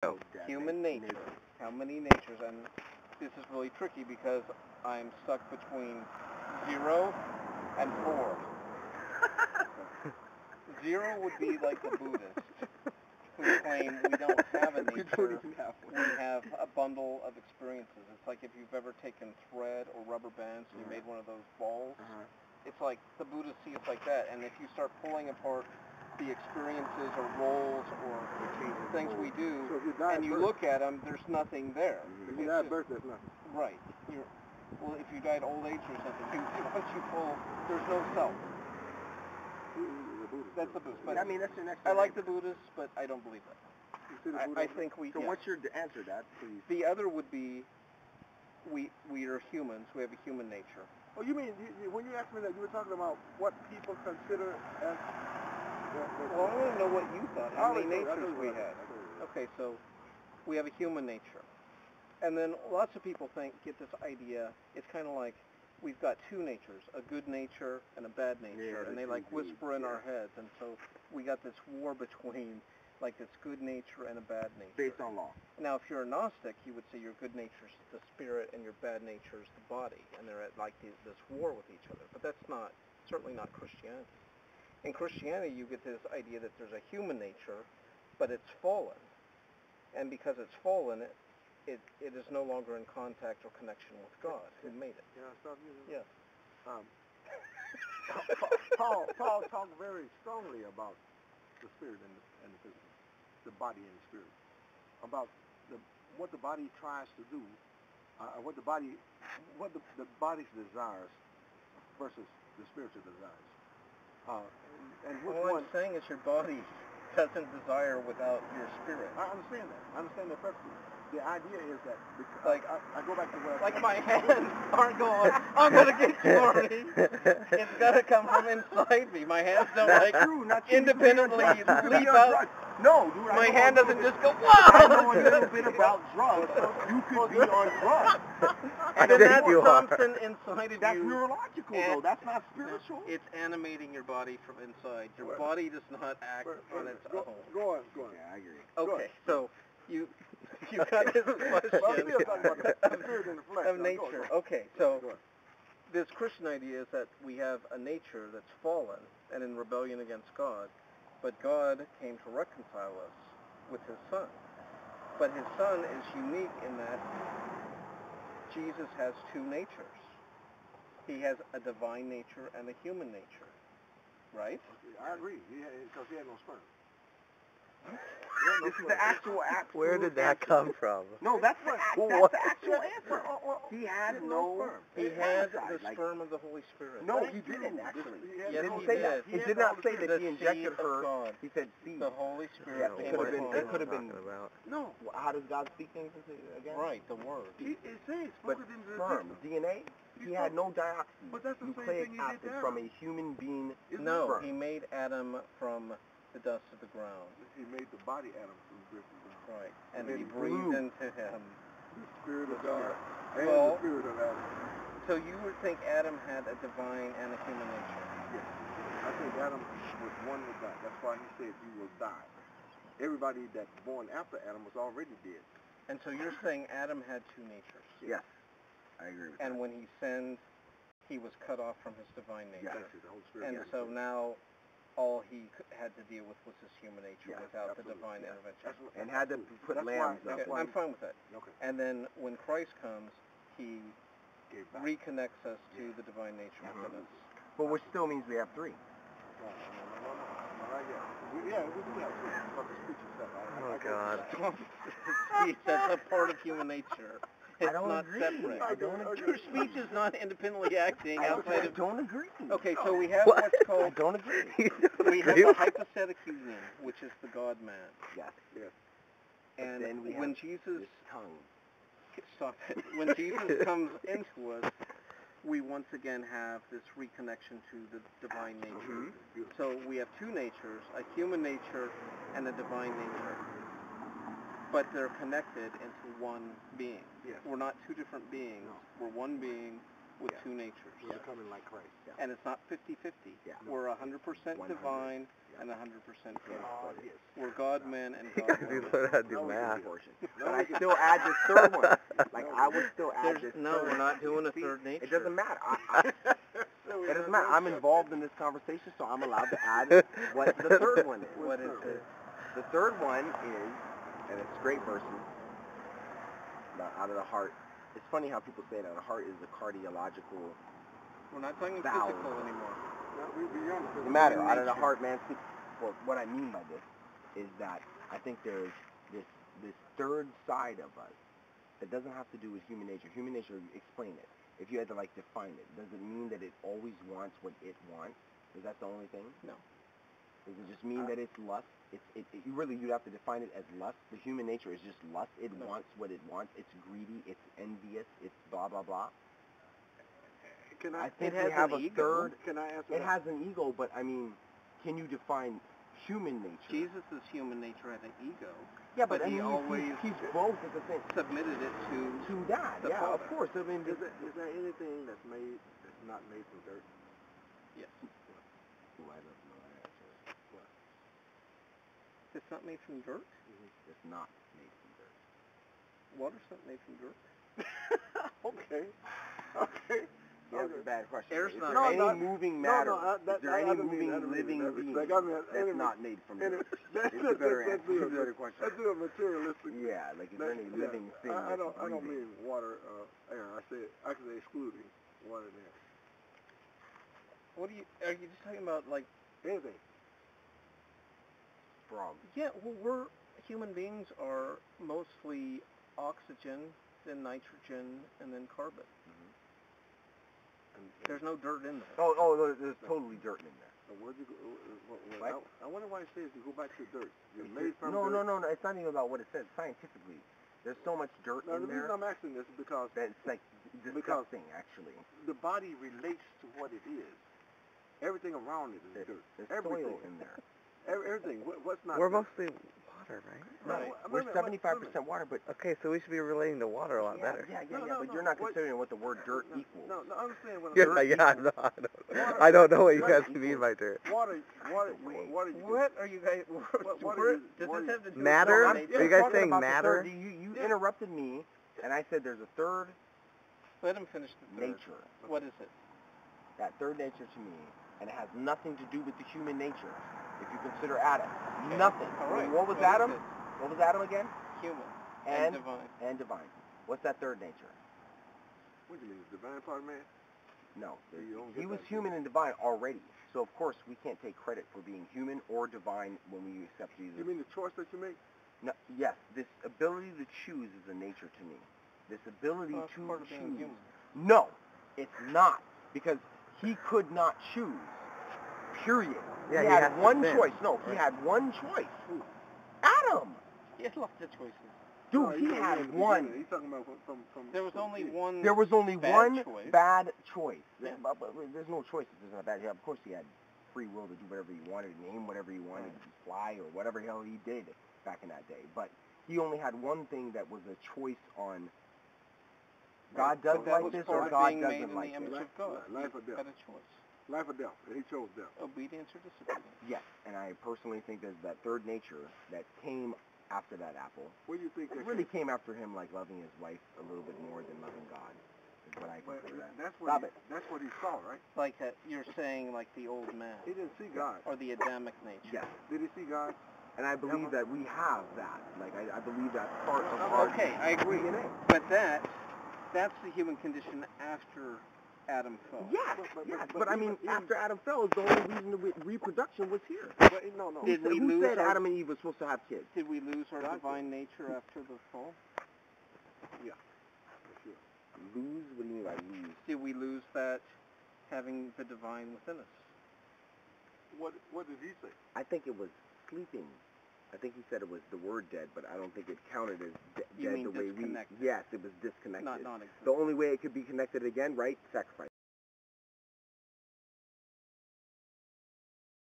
Oh, Human nature. How many natures? And this is really tricky because I'm stuck between 0 and 4. 0 would be like the Buddhists who claim we don't have a nature, we have a bundle of experiences. It's like if you've ever taken thread or rubber bands and you made one of those balls. It's like the Buddhists see it like that, and if you start pulling apart the experiences or roles or things we do, and you look at them, there's nothing there. If you die at birth, there's nothing. Right. Well, if you die at old age or something, once you pull, there's no self. That's the Buddhist. But I mean, that's your next. I like the Buddhists, but I don't believe that. I think we. So what's your answer to that, please? The other would be, we are humans. We have a human nature. Oh, you mean when you asked me that, you were talking about what people consider as. Well, I want to know what you thought. How many natures we had? Okay, so we have a human nature, and then lots of people get this idea. It's kind of like we've got two natures, a good nature and a bad nature, and they like whisper in our heads, and so we got this war between like this good nature and a bad nature. Based on law. Now, if you're a Gnostic, you would say your good nature is the spirit and your bad nature is the body, and they're at like this war with each other. But that's certainly not Christianity. In Christianity, you get this idea that there's a human nature, but it's fallen, and because it's fallen, it is no longer in contact or connection with God, who made it. Yeah, stop you. Yes. Paul talked very strongly about the spirit and the physical, the body and the spirit, about what the body tries to do, what the body's desires versus the spiritual desires. And all I'm saying is your body doesn't desire without your spirit. I understand that. I understand that perfectly. The idea is that, I go back to where... Like my hands aren't going, I'm going to get you, Marty. It's got to come from inside me. My hands don't independently leap out. No, dude. My hand doesn't just go, whoa! I know a little bit about drugs. You could be on drugs. And then that's something inside of you. That's neurological, though. That's not spiritual. It's animating your body from inside. Your body does not act on its own. Go on. Yeah, I agree. Okay, so you got this question of nature. Okay, so this Christian idea is that we have a nature that's fallen and in rebellion against God, but God came to reconcile us with his Son. But his Son is unique in that Jesus has two natures. He has a divine nature and a human nature, right? I agree, because he had no sperm. This is the actual answer. Where did that come from? No, that's the actual answer. He had no sperm. He had the sperm of the Holy Spirit. No, he didn't, actually. Yes, he did. He did not say that he injected her. God. He said seed. The Holy Spirit. It could have been. No. How does God speak things again? Right, the Word. It says, but sperm, DNA. He had no dioxin. But that's the same nucleic thing he acid did there. from a human being. No, sperm. he made Adam from the dust of the ground. He made the body Adam from the dust of the ground. Right, and he breathed into him the Spirit of God and well, the Spirit of Adam. So you would think Adam had a divine and a human nature? Yes. I think Adam was one with God. That's why he said you will die. Everybody that's born after Adam was already dead. And so you're saying Adam had two natures? Yes. I agree with that. And when he sinned, he was cut off from his divine nature. Yes, the Holy Spirit. And so now all he had to deal with was his human nature without the divine intervention. And had to put lambs up. Okay, I'm fine with that. Okay. And then when Christ comes, he reconnects us to the divine nature within us. But which still means we have three. No, not yet. We do have three. But the speech itself. Oh, God. Speech, that's a part of human nature. It's not agree. separate. I don't agree. Your speech is not independently acting outside of... I don't agree. Okay, so we have what's called... I don't agree. We have the hypostatic union, which is the God-man. Yes. And then we when have Jesus... his tongue. Stop it. When Jesus comes into us, we once again have this reconnection to the divine nature. So we have two natures, a human nature and a divine nature. But they're connected into one being. Yes. We're not two different beings. No. We're one being with two natures. We're becoming like Christ. Yeah. And it's not 50-50. Yeah. We're 100% 100. divine and 100% Yes. God. Yes. We're God man and You God guys woman. learn how to do No, we can math. do But I still add this third one. Like, I would still add this No, third we're not doing a See, third nature. It doesn't matter. It doesn't matter. I'm involved in this conversation, so I'm allowed to add what the third one is. What is it? The third one is, and it's great verses, out of the heart. It's funny how people say that the heart is a cardiological We're not talking valve. physical anymore. We're beyond the No matter. Out of the nature. heart, man. Well, what I mean by this is that I think there's this third side of us that doesn't have to do with human nature. Human nature, explain it. If you had to define it, does it mean that it always wants what it wants? Is that the only thing? No. Does it just mean that it's lust? You'd have to define it as lust. The human nature is just lust. It wants what it wants. It's greedy. It's envious. It's blah blah blah. I think we have a third. Can I answer It that? has an ego, but I mean, can you define human nature? Jesus' human nature had an ego. Yeah, but he always he's both at the same. submitted it to that. the Yeah, Father. of course. I mean, Is there anything that's not made from dirt? Yes. Ooh, I don't know that answer. What? It's not made from dirt. It's not made from dirt. Water's not made from dirt. Okay. Okay. Yeah, that's a bad question. Air's Is not there made. any moving matter? Is there any moving living being that's not made from dirt? It's a better answer. It's a better question. Let's do a materialistic. Yeah, like is there any living thing? I don't breathing? mean water, air. I say excluding water and air. What are you just talking about Anything. Frogs. Yeah, well, human beings are mostly oxygen, then nitrogen, and then carbon. There's no dirt in there. Oh, there's totally dirt in there. Where'd you go? What? I wonder why it says you go back to dirt. You're made from No, dirt. no. It's not even about what it says scientifically. There's so much dirt Now, in the there reason I'm asking this is because that it's disgusting, actually. the body relates to what it is. Everything around it is dirt. There's Everything soil in there. Everything. What's not? We're dirt? mostly water, right? Right. We're 75% water, but Okay, so we should be relating to water a lot better. Yeah, No, but you're not what- considering what the word dirt equals. No, I understand what I'm Yeah, saying. I don't know what you Water guys mean by dirt. Water. What are you guys? what Does is- this what is- have to do Matter? with Are nature? you guys talking saying about the matter? third. You interrupted me, and I said there's a third Let him finish the third. nature. What is it? That third nature to me, and it has nothing to do with the human nature. If you consider Adam, nothing. All right. What was What Adam? is it? What was Adam again? Human And divine. And divine. What's that third nature? What do you mean, the divine part, man? No, You don't he get was that, human and divine already. So of course we can't take credit for being human or divine when we accept Jesus. You mean the choice that you make? No, yes, this ability to choose is a nature to me. This ability Well, it's to part of being choose. human. No, it's not, because he could not choose. Period. Yeah, he he has had to one sin. choice. No, he had one choice. Adam. He had lots of choices. Dude, No, he he's talking about had at the one. beginning. He's talking about from There was only one. There was only bad one choice. bad choice. Yeah. But there's no choice if there's not bad. Yeah, of course he had free will to do whatever he wanted, name whatever he wanted, fly or whatever hell he did back in that day. But he only had one thing that was a choice on God does that like was this part or of God being made doesn't in like the this. image of God. Life or You death. had a choice. Life or death, and he chose death. Obedience or disobedience. Yes, and I personally think there's that third nature that came after that apple. What do you think It that really came after him like loving his wife a little bit more than loving God. Is what I Well, consider that. that's what he saw, right? Like you're saying, like the old man He didn't see God. or the Adamic nature. Yes. Did he see God? And I believe that we have that. Like, I believe that's part of our Okay, I agree. DNA. But that's the human condition after Adam fell. Yes, But but I mean, even- after Adam fell, the only reason the reproduction was here. But no. Did we Who lose said our- Adam and Eve were supposed to have kids? Did we lose our God divine nature after the fall? For sure. Lose? What do you mean by lose? Did we lose that having the divine within us? What did he say? I think it was sleeping. I think he said it was the word dead, but I don't think it counted as You dead mean the way disconnected. Yes, it was disconnected. Not The only way it could be connected again, right? Sacrifice.